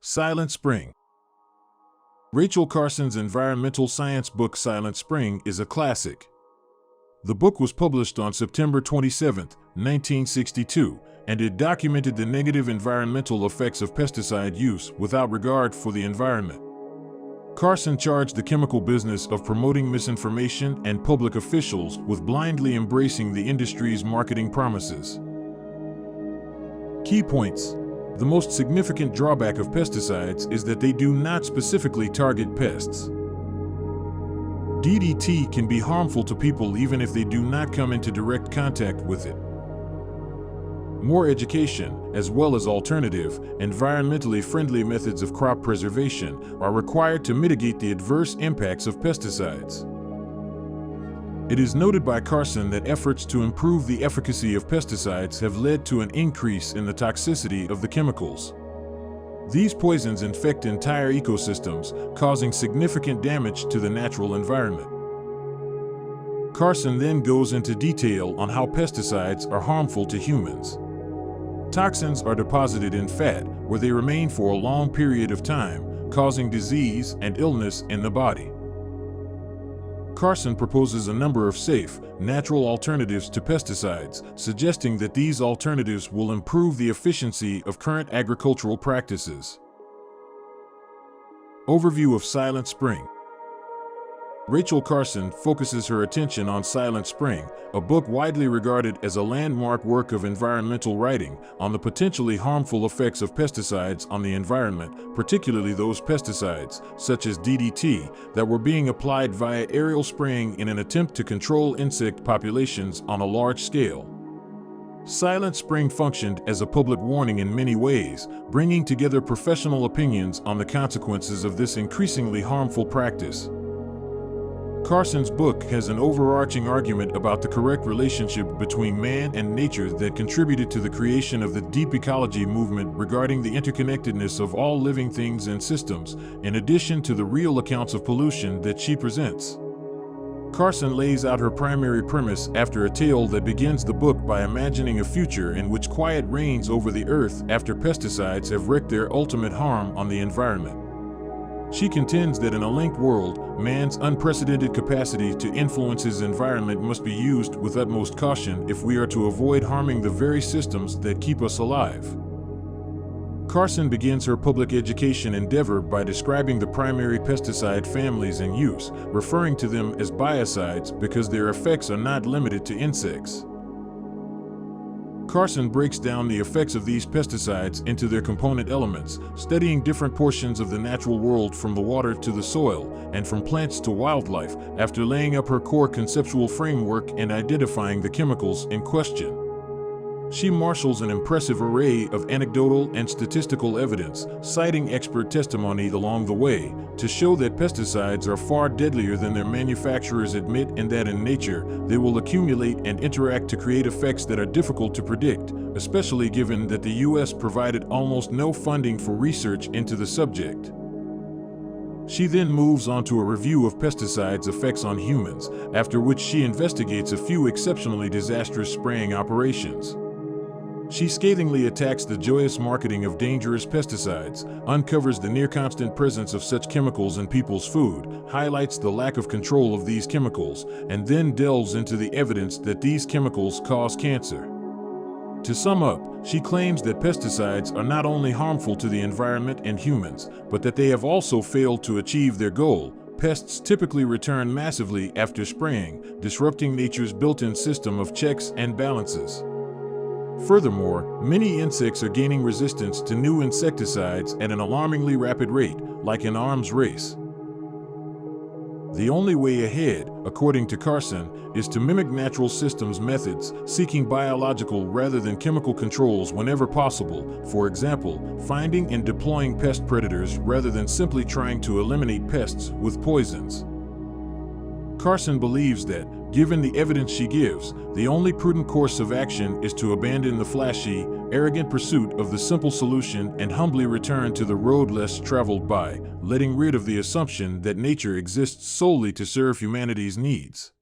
Silent Spring. Rachel Carson's environmental science book Silent Spring is a classic. The book was published on September 27, 1962, and it documented the negative environmental effects of pesticide use without regard for the environment. Carson charged the chemical business of promoting misinformation and public officials with blindly embracing the industry's marketing promises. Key points. The most significant drawback of pesticides is that they do not specifically target pests. DDT can be harmful to people even if they do not come into direct contact with it. More education, as well as alternative, environmentally friendly methods of crop preservation, are required to mitigate the adverse impacts of pesticides. It is noted by Carson that efforts to improve the efficacy of pesticides have led to an increase in the toxicity of the chemicals. These poisons infect entire ecosystems, causing significant damage to the natural environment. Carson then goes into detail on how pesticides are harmful to humans. Toxins are deposited in fat, where they remain for a long period of time, causing disease and illness in the body. Carson proposes a number of safe, natural alternatives to pesticides, suggesting that these alternatives will improve the efficiency of current agricultural practices. Overview of Silent Spring. Rachel Carson focuses her attention on Silent Spring, a book widely regarded as a landmark work of environmental writing, on the potentially harmful effects of pesticides on the environment, particularly those pesticides, such as DDT, that were being applied via aerial spraying in an attempt to control insect populations on a large scale. Silent Spring functioned as a public warning in many ways, bringing together professional opinions on the consequences of this increasingly harmful practice. Carson's book has an overarching argument about the correct relationship between man and nature that contributed to the creation of the deep ecology movement regarding the interconnectedness of all living things and systems, in addition to the real accounts of pollution that she presents. Carson lays out her primary premise after a tale that begins the book by imagining a future in which quiet reigns over the earth after pesticides have wreaked their ultimate harm on the environment. She contends that in a linked world, man's unprecedented capacity to influence his environment must be used with utmost caution if we are to avoid harming the very systems that keep us alive. Carson begins her public education endeavor by describing the primary pesticide families in use, referring to them as biocides because their effects are not limited to insects. Carson breaks down the effects of these pesticides into their component elements, studying different portions of the natural world from the water to the soil, and from plants to wildlife, after laying up her core conceptual framework and identifying the chemicals in question. She marshals an impressive array of anecdotal and statistical evidence, citing expert testimony along the way, to show that pesticides are far deadlier than their manufacturers admit and that in nature, they will accumulate and interact to create effects that are difficult to predict, especially given that the U.S. provided almost no funding for research into the subject. She then moves on to a review of pesticides' effects on humans, after which she investigates a few exceptionally disastrous spraying operations. She scathingly attacks the joyous marketing of dangerous pesticides, uncovers the near-constant presence of such chemicals in people's food, highlights the lack of control of these chemicals, and then delves into the evidence that these chemicals cause cancer. To sum up, she claims that pesticides are not only harmful to the environment and humans, but that they have also failed to achieve their goal. Pests typically return massively after spraying, disrupting nature's built-in system of checks and balances. Furthermore, many insects are gaining resistance to new insecticides at an alarmingly rapid rate, like an arms race. The only way ahead, according to Carson, is to mimic natural systems methods, seeking biological rather than chemical controls whenever possible, for example, finding and deploying pest predators rather than simply trying to eliminate pests with poisons. Carson believes that, given the evidence she gives, the only prudent course of action is to abandon the flashy, arrogant pursuit of the simple solution and humbly return to the road less traveled by, letting rid of the assumption that nature exists solely to serve humanity's needs.